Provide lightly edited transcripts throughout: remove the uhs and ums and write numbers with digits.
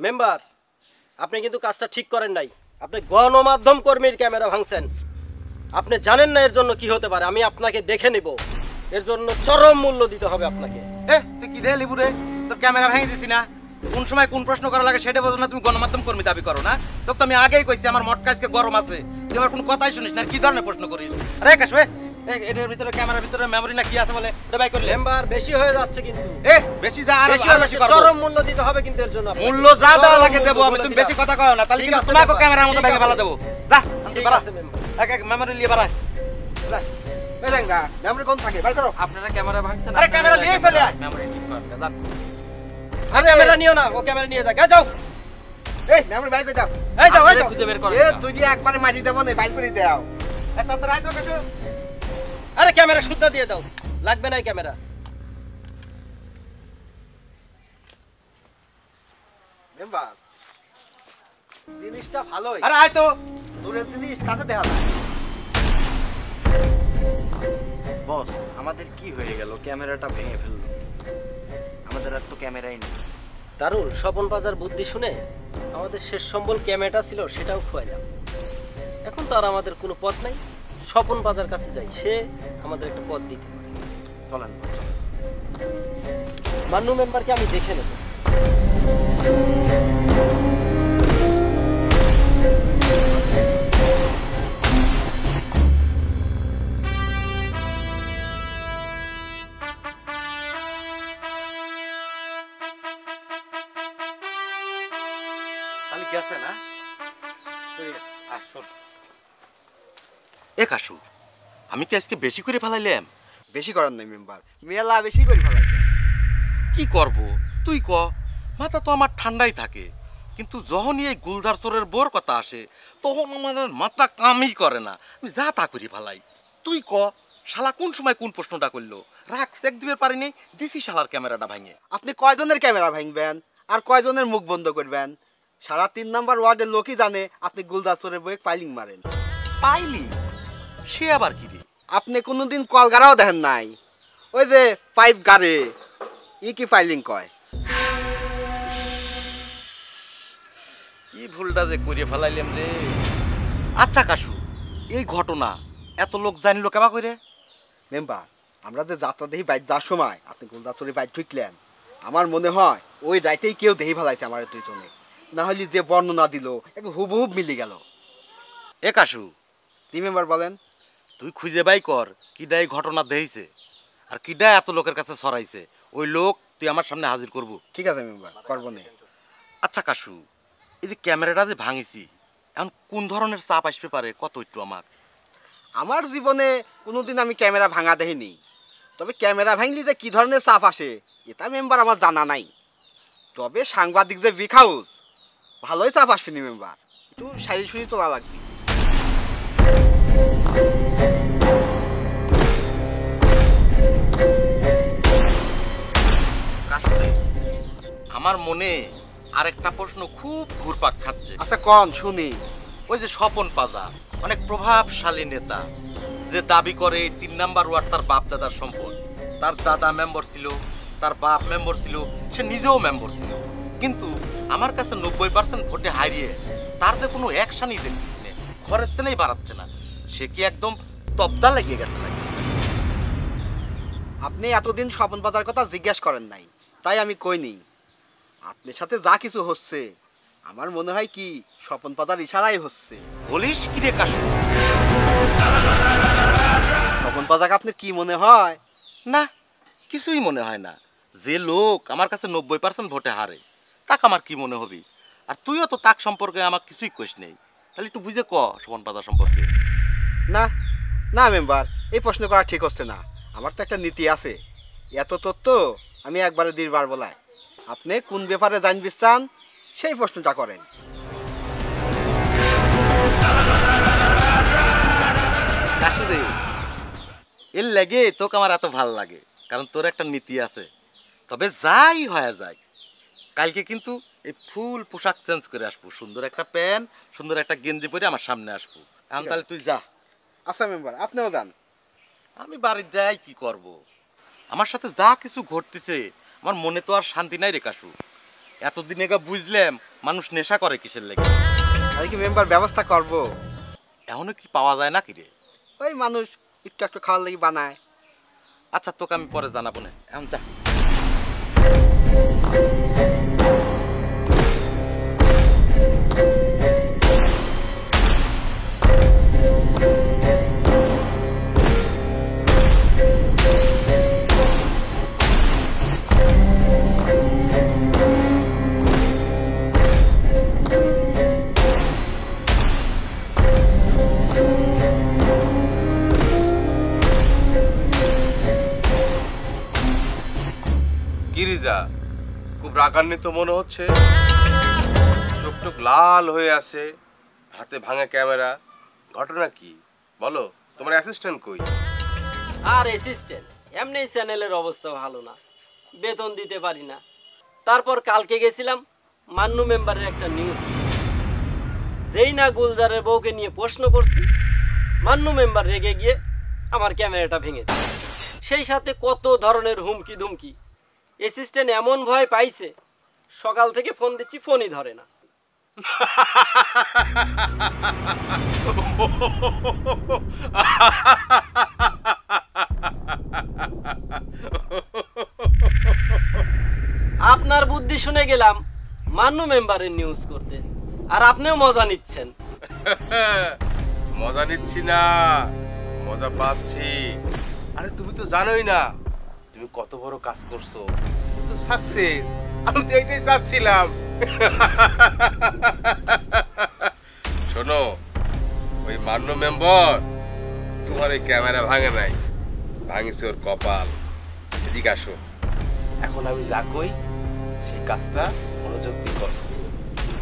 Member, আপনি কিন্তু কাজটা ঠিক করেন নাই। আপনি গণমাধ্যম কর্মীর ক্যামেরা ভাঙছেন। আপনি জানেন না এর জন্য কি হতে পারে। আমি আপনাকে দেখে নেব, এর জন্য চরম মূল্য দিতে হবে আপনাকে। তুই কি রে লিবু রে? তোর ক্যামেরা ভেঙে দিছি না? কোন সময় কোন প্রশ্ন করা লাগে সেটা বোঝো না? তুমি গণমাধ্যম কর্মী দাবি করো না? তোকে তো আমি আগেই কইছি আমার মটকা আজকে গরম আছে। তুই আমার কোনো কথাই শুনিস না। কি ধরনের প্রশ্ন করিস? আরে কাশ এটার ভিতরে ক্যামেরার ভিতরে মেমরি না কি আছে বলে এটা বাই করলে? মেম্বার, বেশি হয়ে যাচ্ছে কিন্তু। বেশি যা আর বেশি করব। চরম মূল্য দিতে হবে কিন্তু এর জন্য। মূল্য যা দেওয়া লাগে দেব আমি। তুমি বেশি কথা কও না, তাহলে কিন্তু তোমাকে ক্যামেরার মতো ভেঙে ফেলা দেব। যা আমি বাড়া এক মেমরি নিয়ে বাড়া। যা এই দেঙ্গা মেমরি কোন থাকে বাই করো। আপনারা ক্যামেরা ভাঙছেন। আরে ক্যামেরা নিয়ে চলে আয়। মেমরি ঠিক করতে যান। আরে ক্যামেরা নিও না, ও ক্যামেরা নিয়ে যা। যাও মেমরি বাইর করে দাও। যাও খুঁজে বের করো। তুই যে একবারে মাটি দেব না, বাইর করে দাও। এত রাত কাছে। আরে ক্যামেরা শুদ্ধ দিয়ে দাও, লাগবে না ক্যামেরা। মেম্বার, জিনিসটা ভালোই। আরে আয় তো, দূরের জিনিস কাছে দেখা যায়। বস, আমাদের কি হয়ে গেল? ক্যামেরাটা ভেঙে ফেললো। আমাদের আর তো ক্যামেরাই নেই। দারুল, স্বপন বাজার বুদ্ধি শুনে আমাদের শেষ সম্বল ক্যামেরাটা ছিল সেটাও খোয়াইলাম। এখন তো আর আমাদের কোনো পথ নাই। স্বপন বাজার কাছে যাই, সে আমাদের একটা পথ দিতে পারে। চলেন। মান্নু মেম্বারকে আমি দেখে নেব। তাহলে গেছে না? কাশু, আমি কি আজকে বেশি করে ফেলাইলাম? বেশি করার নাই মেম্বার, মেলা বেশি করে ফেলাইছে। কি করব তুই ক? মাথা তো আমার ঠান্ডাই থাকে, কিন্তু যখনই এই গুলদার চোরের বোর কথা আসে তখন আমার মাথা কামই করে না। আমি যা তা করি ফেলাই। তুই ক, শালা কোন সময় কোন প্রশ্নটা করলো? রাখ চেক দিবে পারিনি, দিছি শালার ক্যামেরাটা ভাঙে। আপনি কয়জনের ক্যামেরা ভাঙবেন আর কয়জনের মুখ বন্ধ করবেন? সারা 3 নাম্বার ওয়ার্ডের লোকই জানে আপনি গুলদার চোরের বইয়ে পাইলিং মারেন। পাইলি? সে আবার কি রে? আপনি কোনোদিন কলগারাও দেখেন নাই? ওই যে পাইপ গাড়ে কি ফাইলিং কয়? কি ভুলটা যে করে ফেলাইলাম রে। আচ্ছা কাশু, এই ঘটনা এত লোক জানিল কেবা করে? মেম্বার, আমরা যে যাত্রা দেখি বাইক যাওয়ার সময় আপনি গুলদার চোরের বাইক ঢুকলেন, আমার মনে হয় ওই রাইতেই কেউ দেখি ফেলাইছে আমার দুইজনে। না হলে যে বর্ণনা দিল এক হুবহুব মিলে গেল। এ কাশু, জি মেম্বার বলেন। তুই খুঁজে বাই কর কিডা এই ঘটনা দেখেছে আর কিডা এত লোকের কাছে ছড়াইছে। ওই লোক তুই আমার সামনে হাজির করবো। ঠিক আছে মেম্বার, করবো না। আচ্ছা কাশু, এই যে ক্যামেরাটা যে ভাঙিছি, এখন কোন ধরনের চাপ আসতে পারে কত একটু আমার? আমার জীবনে কোনোদিন আমি ক্যামেরা ভাঙা দেখিনি, তবে ক্যামেরা ভাঙলি যে কি ধরনের চাপ আসে এটা মেম্বার আমার জানা নাই। তবে সাংবাদিক যে বিগ হাউস, ভালোই চাপ আসেনি মেম্বার, একটু সারি সুরি তোলা লাগবে। আমার মনে আরেকটা প্রশ্ন খুব ঘুরপাক খাচ্ছে। আচ্ছা কন শুনি। ওই যে স্বপন পাজা অনেক প্রভাবশালী নেতা, যে দাবি করে 3 নাম্বার ওয়ার্ড তার বাপ দাদার সম্পদ। তার দাদা মেম্বার ছিল, তার বাপ মেম্বার ছিল, সে নিজেও মেম্বার ছিল, কিন্তু আমার কাছে 90% ভোটে হারিয়ে তার যে কোনো অ্যাকশনই দেখতেছি না, ঘরের তেনেই বাড়াচ্ছে না। সে কি একদম তবদা লেগে গেছে নাকি? আপনি এতদিন স্বপন পাতার কথা জিজ্ঞেস করেন নাই, তাই আমি কইনি। আপনার সাথে যা কিছু হচ্ছে আমার মনে হয় কি স্বপন পাতার ইশারাই হচ্ছে। বলিস কি রে কাশু? স্বপন পাতাকে আপনার কি মনে হয়? না, কিছুই মনে হয় না। যে লোক আমার কাছে 90% ভোটে হারে তাকে আমার কি মনে হবি? আর তুইও তো তাক সম্পর্কে আমার কিছুই কইস নেই, তাহলে একটু বুঝে ক স্বপন পাতা সম্পর্কে। না না মেম্বার, এই প্রশ্ন করা ঠিক হচ্ছে না। আমার তো একটা নীতি আছে, এত তথ্য আমি একবারে দিবার বলায়। আপনি কোন ব্যাপারে জানবি চান সেই প্রশ্নটা করেন। এর লাগে তোকে আমার এত ভাল লাগে, কারণ তোর একটা নীতি আছে। তবে যাই হয়ে যায়, কালকে কিন্তু এই ফুল পোশাক চেঞ্জ করে আসবো, সুন্দর একটা প্যান্ট সুন্দর একটা গেঞ্জি পরে আমার সামনে আসবো। এখন তাহলে তুই যা। আচ্ছা মেম্বার, আপনিও যান। আমি বাড়ির যাই কি করব? আমার সাথে যা কিছু ঘটতেছে আমার মনে তো আর শান্তি নাই রে কাশু। এতদিন এগা বুঝলাম মানুষ নেশা করে কিসের লেগে? আর কি মেম্বার ব্যবস্থা করব? এখনো কি পাওয়া যায় নাকি রে? ওই মানুষ একটু একটু খাওয়ার লাগি বানায়। আচ্ছা তোকে আমি পরে জানাবো না, এখন যা। গিরিজা খুব রাগান্বিত মনে হচ্ছে, চোখ টোক লাল হয়ে আছে, হাতে ভাঙা ক্যামেরা। ঘটনা কি বলো? তোমার অ্যাসিস্ট্যান্ট কই? আর অ্যাসিস্ট্যান্ট এমনি চ্যানেলের অবস্থা ভালো না, বেতন দিতে পারি না। তারপর কালকে গেছিলাম মান্নু মেম্বারের একটা নিউজ, যেই না গুলজারের বউকে নিয়ে প্রশ্ন করছি, মান্নু মেম্বার রেগে গিয়ে আমার ক্যামেরাটা ভেঙে দিল। সেই সাথে কত ধরনের হুমকি ধুমকি। অ্যাসিস্ট্যান্ট এমন ভয় পাইছে, সকাল থেকে ফোন দিচ্ছি, ফোনই ধরে না। আপনার বুদ্ধি শুনে গেলাম মান্নু মেম্বারের নিউজ করতে, আর আপনিও মজা নিচ্ছেন। মজা নিচ্ছি না, মজা পাচ্ছি। আরে তুমি তো জানোই না তুমি কত বড় কাজ করছো, তুমি তো সাকসেস। আমি তো এইটাই চাচ্ছিলাম। শোনো, ওই মান্নু মেম্বার তোমার এই ক্যামেরা ভাঙে নাই, ভাঙেছে ওর কপাল। এদিকে আসো, এখন আমি যা কই সেই কাজটা মনোযোগ দিয়ে করো।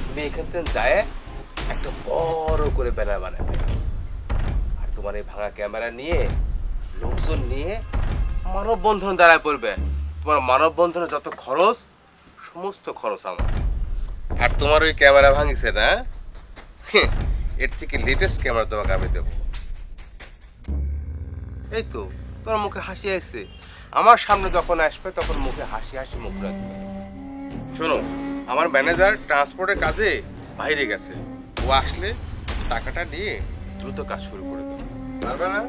তুমি এখান থেকে যায় একটা বড় করে ব্যানার বানাবে, আর তোমার এই ভাঙা ক্যামেরা নিয়ে লোকজন নিয়ে মানববন্ধন দাঁড়ায় পড়বে। তোমার মানববন্ধনের যত খরচ, সমস্ত খরচ আমার। আর তোমার ওই ক্যামেরা ভাঙিছে না, এর থেকে লেটেস্ট ক্যামেরা তোমাকে আমি দেবো। এই তো তোমার মুখে হাসি আসছে, আমার সামনে যখন আসবে তখন মুখে হাসি হাসি মুখ রাখবে। শোনো, আমার ম্যানেজার ট্রান্সপোর্টের কাজে বাইরে গেছে, ও আসলে টাকাটা নিয়ে দ্রুত কাজ শুরু করে দেবো, পারবে না?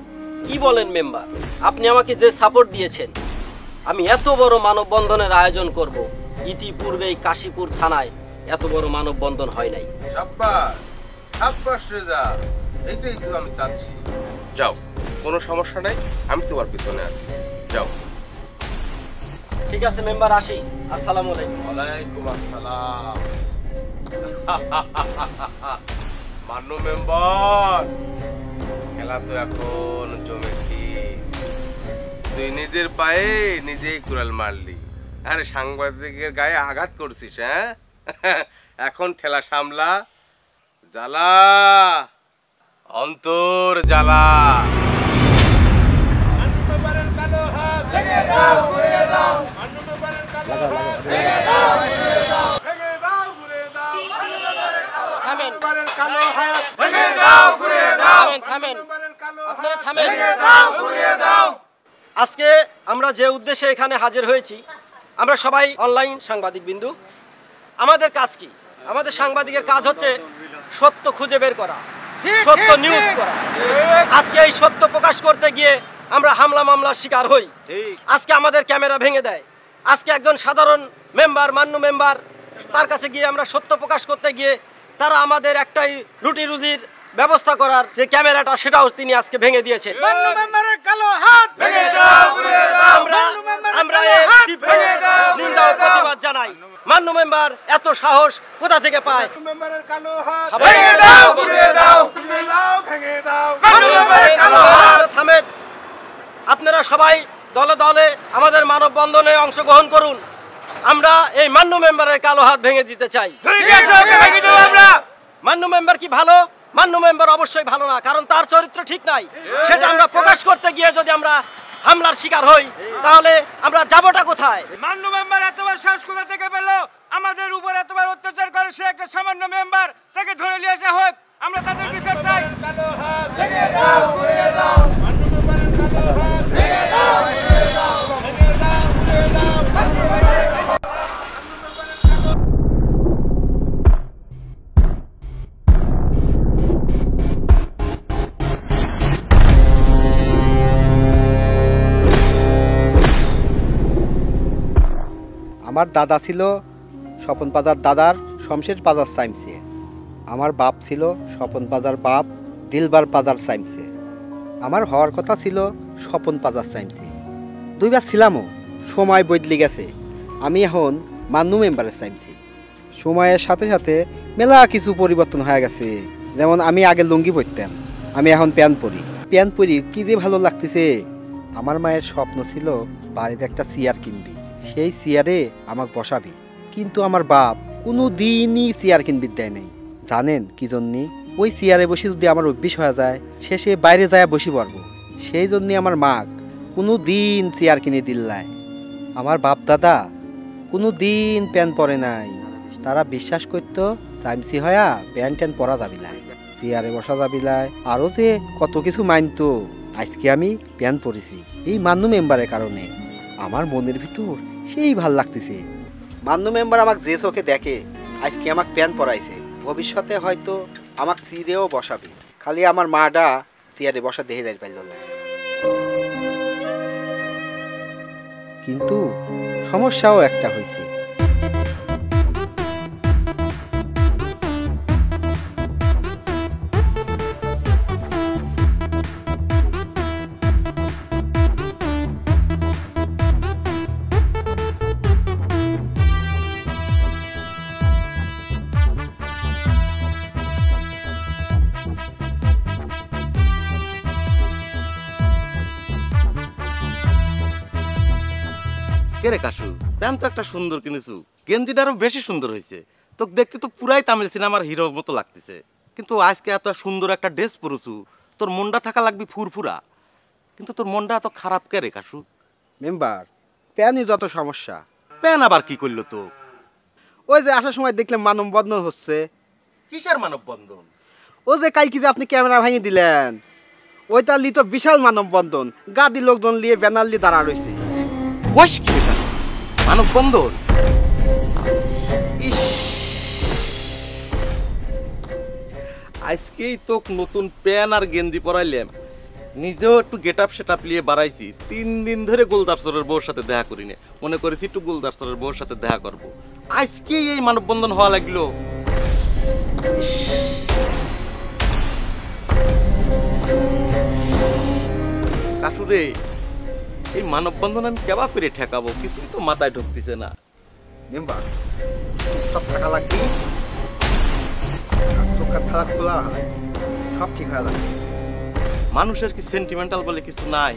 কি বলেন মেম্বার, আপনি আমাকে যে সাপোর্ট দিয়েছেন, আমি এত বড় মানববন্ধনের আয়োজন করব, ইতিপূর্বেই কাশীপুর থানায় এত বড় মানববন্ধন হয় নাই। সাব্বাস সাব্বাস রেজা, এইটাই তো আমি চাচ্ছি। যাও, কোনো সমস্যা নাই, আমি তোমার পিছনে আছি, যাও। ঠিক আছে মেম্বার, আসি। আসসালামু আলাইকুম। ওয়ালাইকুম আসসালাম। মান্নু মেম্বার, খেলা তো এখন জমেছি। তুই নিজের পায়ে নিজেই কুড়াল মারলি, আরে সাংবাদিকের গায়ে আঘাত করছিস। হ্যাঁ, এখন ঠেলা সামলা, জ্বালা অন্তর জ্বালা। আজকে আমরা যে উদ্দেশ্যে এখানে হাজির হয়েছি, আমরা সবাই অনলাইন সাংবাদিক বিন্দু। আমাদের কাজ কি? আমাদের সাংবাদিকের কাজ হচ্ছে সত্য খুঁজে বের করা, সত্য নিউজ করা। আজকে এই সত্য প্রকাশ করতে গিয়ে আমরা হামলা মামলার শিকার হই। আজকে আমাদের ক্যামেরা ভেঙে দেয়। আজকে একজন সাধারণ মেম্বার, মান্নু মেম্বার, তার কাছে গিয়ে আমরা সত্য প্রকাশ করতে গিয়ে তারা আমাদের একটাই রুটি রুজির ব্যবস্থা করার যে ক্যামেরাটা, সেটাও তিনি আজকে ভেঙে দিয়েছেন। আমরা নিন্দা ও প্রতিবাদ জানাই। মান্নু মেম্বার এত সাহস কোথা থেকে পায়? থামেন, আপনারা সবাই দলে দলে আমাদের মানববন্ধনে অংশগ্রহণ করুন। আমরা এই মান্নু মেম্বারের কালো হাত ভেঙে দিতে চাই। মান্নু মেম্বার কি ভালো? মান্নু মেম্বার অবশ্যই ভালো না, কারণ তার চরিত্র ঠিক নাই। সেটা আমরা প্রকাশ করতে গিয়ে যদি আমরা হামলার শিকার হই, তাহলে আমরা যাবোটা কোথায়? মান্নু মেম্বার এতবার সাহস কোথা থেকে পেল? আমাদের উপর এতবার অত্যাচার করে সে একটা সামান্য মেম্বার, তাকে ধরে নিয়ে আসা হোক। আমরা তাদের বিচার চাই। আমার দাদা ছিল স্বপন পাজার দাদার শমশের পাজার সাইমসে। আমার বাপ ছিল স্বপন পাজার বাপ দিলবার পাজার সাইমসে। আমার হওয়ার কথা ছিল স্বপন পাজার সাইমসে। দুইবার ছিলামও, সময় বদলে গেছে। আমি এখন মান্নু মেম্বারের সাইমসে। সময়ের সাথে সাথে মেলা কিছু পরিবর্তন হয়ে গেছে। যেমন আমি আগে লুঙ্গি পরতাম, আমি এখন প্যান্ট পরি। প্যান্ট পরি কি যে ভালো লাগতেছে। আমার মায়ের স্বপ্ন ছিল বাড়িতে একটা চেয়ার কিনবি, সেই চেয়ারে আমাকে বসাবি। কিন্তু আমার বাপ কোনো দিনই চেয়ার কিনবি দেয় নাই। জানেন কি জন্যে? ওই চেয়ারে বসে যদি আমার অভ্যেস হয়ে যায়, শেষে বাইরে যায় বসে পারবো। সেই জন্যে আমার মাক কোনো দিন চেয়ার কিনে দিল্লায়। আমার বাপ দাদা কোনো দিন প্যান্ট পরে নাই। তারা বিশ্বাস করতো সাইমসি হয়া প্যান্ট ট্যান্ট পরা যাবিলাই, চেয়ারে বসা যাবিলাই, আরও যে কত কিছু মানতো। আজকে আমি প্যান্ট পরেছি এই মান্নু মেম্বারের কারণে। আমার মনের ভিতর সেই ভাল লাগতেছে। মান্নু মেম্বার আমাকে যে চোখে দেখে, আজকে আমাকে প্যান্ট পরাইছে, ভবিষ্যতে হয়তো আমাকে চিরেও বসাবে। খালি আমার মাটা চেয়ারে বসা দেখে যাই পাইল না। কিন্তু সমস্যাও একটা হয়েছে। কে রে কাশু, প্যান্ট তো একটা সুন্দর কিনেছু, গেঞ্জিটা আরো বেশি সুন্দর হয়েছে। তোকে দেখতে তো পুরাই তামিল সিনেমার হিরোর মতো লাগতেছে। কিন্তু আজকে এত সুন্দর একটা ড্রেস পরেছু, তোর মনটা থাকা লাগবে ফুরফুরা। কিন্তু তোর মনটা এত খারাপ কে রে কাশু? মেম্বার, প্যানই যত সমস্যা। প্যান আবার কি করলো তো? ওই যে আসার সময় দেখলাম মানববন্ধন হচ্ছে। কিসের মানববন্ধন? ও যে কালকে যে আপনি ক্যামেরা ভাঙিয়ে দিলেন, ওইটা লি তো বিশাল মানববন্ধন। গাদি লোকজন নিয়ে ব্যানার নিয়ে দাঁড়া রয়েছে। বস কি রে কাশু, মানববন্ধন? ইস, আজকেই তো নতুন প্যান আর গেঞ্জি পরাইলাম, নিজেও একটু গেট আপ সেট আপ নিয়ে বাড়াইছি। 3 দিন ধরে গোলদারসরের বউর সাথে দেখা করিনি, মনে করেছি একটু গোলদারসরের বউর সাথে দেখা করব। আজকেই এই মানববন্ধন হওয়া লাগলো। কাশুরে, এই মানববন্ধন আমি কেবা করে ঠেকাবো, কিছুই তো মাথায় ঢুকতেছে না। মেম্বার, সব থাকা লাগবে, চোখের খেলা খোলা রাখা লাগবে, সব ঠিক হয়ে যাবে। মানুষের কি সেন্টিমেন্টাল বলে কিছু নাই?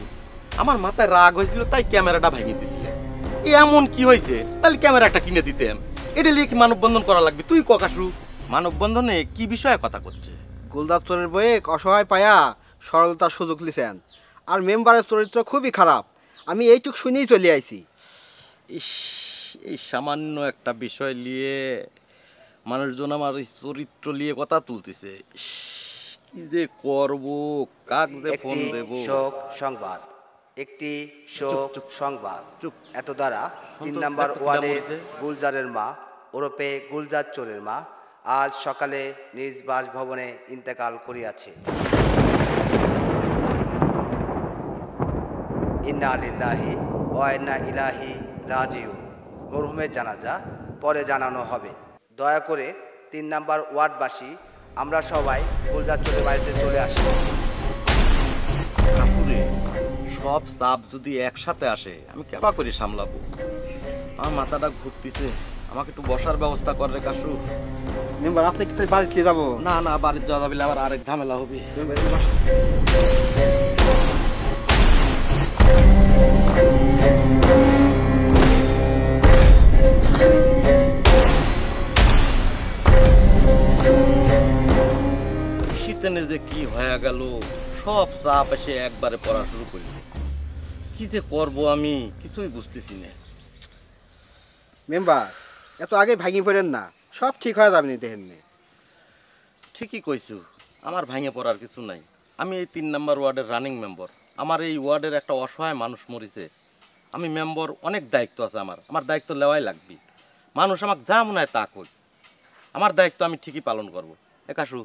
আমার মাথায় রাগ হয়েছিল তাই ক্যামেরাটা ভেঙে দিছিল। এমন কি হয়েছে? তাহলে ক্যামেরাটা কিনে দিতেম। এটা নিয়ে কি মানববন্ধন করা লাগবে? তুই ককাশু, মানববন্ধনে কি বিষয়ে কথা করছে? গোলদারচরের বয়ে অসহায় পায়া সরলতার সুযোগ লিছেন। আর মেম্বারের চরিত্র খুবই খারাপ, আমি এইটুক শুনেই চলে আইছি। ইস, এই সামান্য একটা বিষয় নিয়ে মানুষজন আমার এই চরিত্র নিয়ে কথা তুলতেছে। ইস, কি যে করব, কাক যে ফোন দেব। শোক সংবাদ, একটি শোক সংবাদ। এত দ্বারা 3 নম্বর ওয়ার্ডের গুলজারের মা ওরফে গুলজার চোরের মা আজ সকালে নিজ বাসভবনে ইন্তেকাল করিয়াছে। ইন্না লিল্লাহি ওয়া ইন্না ইলাইহি রাজিউন। মরহুমের জানাজা পরে জানানো হবে। দয়া করে 3 নম্বর ওয়ার্ডবাসী আমরা সবাই গুলজার চোরের বাড়িতে চলে আসি। কাকুরে, সব চাপ যদি একসাথে আসে আমি কেবা করে সামলাবো? আমার মাথাটা ঘুরতেছে, আমাকে একটু বসার ব্যবস্থা করে কাশু। মেম্বার, আপনি কি বাড়িতে যাবো? না না, বাড়ির যাওয়া যাবে, আবার আরেক ঝামেলা হবে। শীতেনে যে কি হয়ে গেল, সব চাপ এসে একবারে পড়া শুরু করল। কি যে করবো আমি কিছুই বুঝতেছি না। মেম্বার, এত আগে ভাঙি পড়েন না, সব ঠিক হয়ে যাবে নি দেখেন। ঠিকই কইছু, আমার ভাঙে পড়ার কিছু নাই। আমি এই 3 নম্বর ওয়ার্ডের রানিং মেম্বার। আমার এই ওয়ার্ডের একটা অসহায় মানুষ মরিছে। আমি মেম্বার, অনেক দায়িত্ব আছে আমার দায়িত্ব নেওয়াই লাগবে। মানুষ আমাকে যা মনে হয় তা কই, আমার দায়িত্ব আমি ঠিকই পালন করবো। একাশু,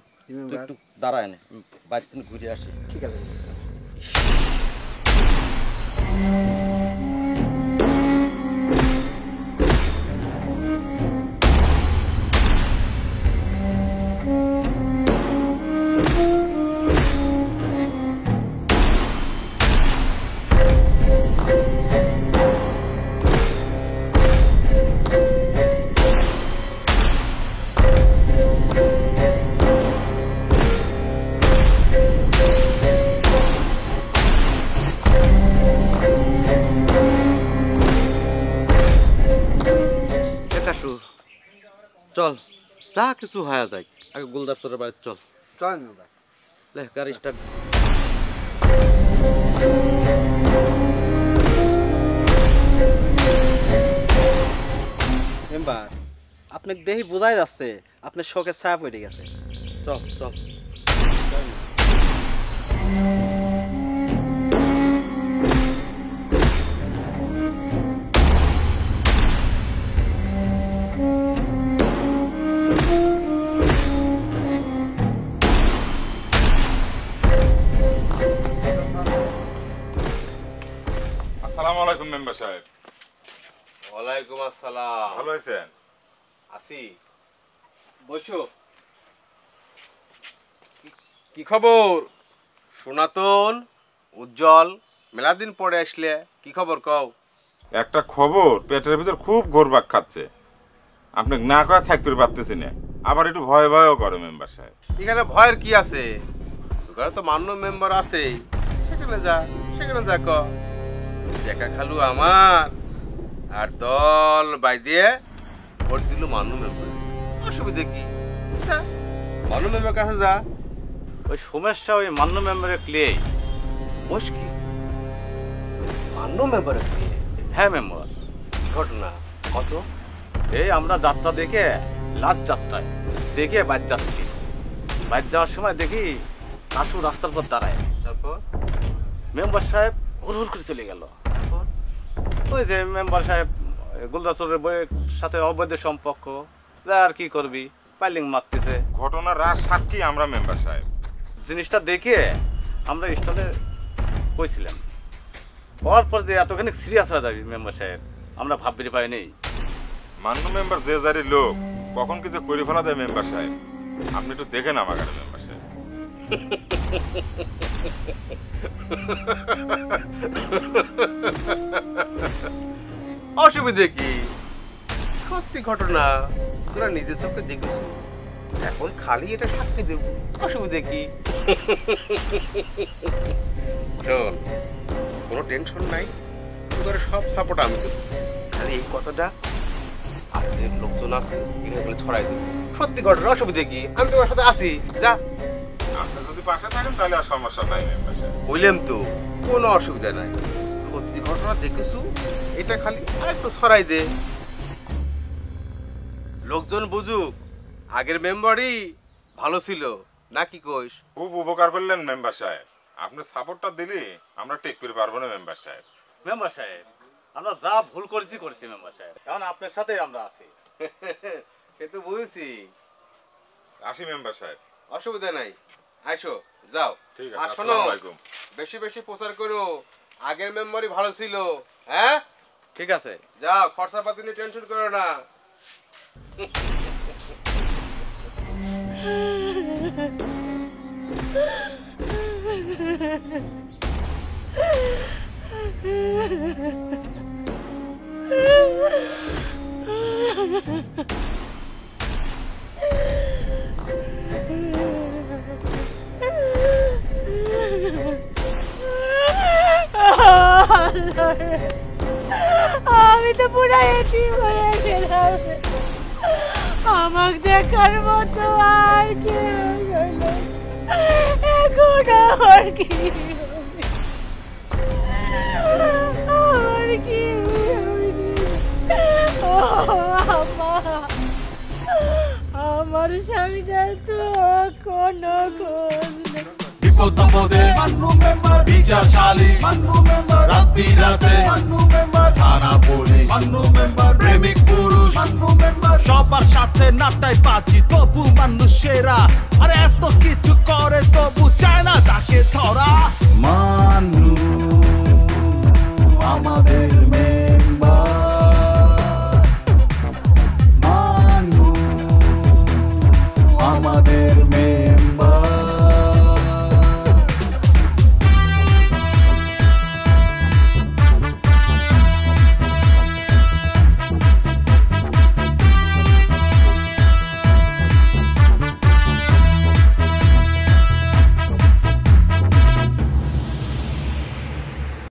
তুই একটু দাঁড়ায় না, বাইরে থেকে ঘুরে আসি। ঠিক আছে। চল যা কিছু হয়ে যায় আগে গুলজার চোরের বাড়ি চল চল মেম্বার। লে গাড়ি স্টার্ট মেম্বার আপনাকে দেখি বোঝাই যাচ্ছে আপনার শখের ছায়া পড়ে গেছে। চল চল আসসালামু আলাইকুম মেম্বার সাহেব। ওয়ালাইকুম আসসালাম। ভালো আছেন? আসি বসো। কি খবর সনাতন উজ্জ্বল, মেলাদিন পরে আসলে কি খবর কও? একটা খবর পেটের ভিতর খুব ঘোরবাক খাচ্ছে, আপনি না করে থাকতে পারতেছি না, আবার একটু ভয় ভয়ও করে মেম্বার সাহেব। এখানে ভয়ের কি আছে? ওখানে তো মান্য মেম্বার আছে, সেখানে যা ক। দেখা খালু আমার আর দল বাই দিয়ে ভোট দিল মান্য মেম্বার, অসুবিধা কি? যা মান্য মেম্বার কাছে যা। ওই সমস্যা ওই মান্য মেম্বারের ক্লে। মুশকিল মান্য মেম্বারের ক্লে? হ্যাঁ মেম্বার। ঘটনা কত? এই আমরা যাত্রা দেখে লাট যাত্রায় দেখে বাইর যাচ্ছি, বাইর যাওয়ার সময় দেখি কাশু রাস্তার পর দাঁড়ায়। তারপর মেম্বার সাহেব হুড় করে চলে গেল। ওই যে মেম্বার সাহেব গুলদাচরের বইয়ের সাথে অবৈধ সম্পর্ক, আর কি করবি, পাইলিং মারতেছে। ঘটনার রাজ সাক্ষী আমরা মেম্বার সাহেব। জিনিসটা দেখে আমরা স্টলে কইছিলাম, হওয়ার পর যে এতখানি সিরিয়াস হয়ে যাবি মেম্বার সাহেব আমরা ভাবতে পারিনি। মান্য মেম্বার যে জারি লোক কখন কিছু করে ফেলা দেয় মেম্বার সাহেব, আপনি একটু দেখেন আমার কাছে মেম্বার সাহেব। অসুবিধে কি? সত্যি ঘটনা, তোরা নিজের চোখে দেখিস, এখন খালি এটা সাক্ষী দেব, অসুবিধে কি? শোন, কোনো টেনশন নাই, তোদের সব সাপোর্ট আমি দেবো, খালি এই কথাটা আপনাদের লোকজন আছে এগুলো ছড়াই দেবো। সত্যি ঘটনা, অসুবিধে কি? আমি তোমার সাথে আছি, যা। আপনি যদি পাশে থাকেন তাহলে আর সমস্যা নাই মেম্বার সাহেব। বললাম তো কোনো অসুবিধা নাই, সত্যি ঘটনা দেখেছু, এটা খালি আরেকটু ছড়াই দে, লোকজন বুঝুক আগের মেম্বারই ভালো ছিল নাকি কইস? খুব উপকার করলেন মেম্বার সাহেব, আপনি সাপোর্টটা দিলে আমরা টেক করে পারবো না মেম্বার সাহেব। মেম্বার সাহেব আমরা যা ভুল করেছি মেম্বার সাহেব, কারণ আপনার সাথে আমরা আছি। সে তো বুঝেছি, আসি মেম্বার সাহেব। অসুবিধা নাই, আইসো যাও। ঠিক আর আছে, শোনো, আসসালামু আলাইকুম। বেশি বেশি প্রচার করো, আগের মেম্বারই ভালো ছিল। হ্যাঁ ঠিক আছে, যাও, খরচা পাতি নিয়ে টেনশন করো না। আমি তো পুরো এটিম হয়ে গেলাম, আমাকে দেখার মতো আর কেউ গেল, এখন আমার কি আমার স্বামীটা তো কোনো খোঁজ নেই। বিপদ আপদে মান্নু মেম্বার, বিচার সালিশ মান্নু মেম্বার, রাত্রি রাতে মান্নু মেম্বার, থানা পুলিশ মান্নু মেম্বার, প্রেমিক পুরুষ মান্নু মেম্বার, সবার সাথে নাটাই বাজি তবু মানুষেরা, আরে এত কিছু করে তবু চায় না তাকে ধরা।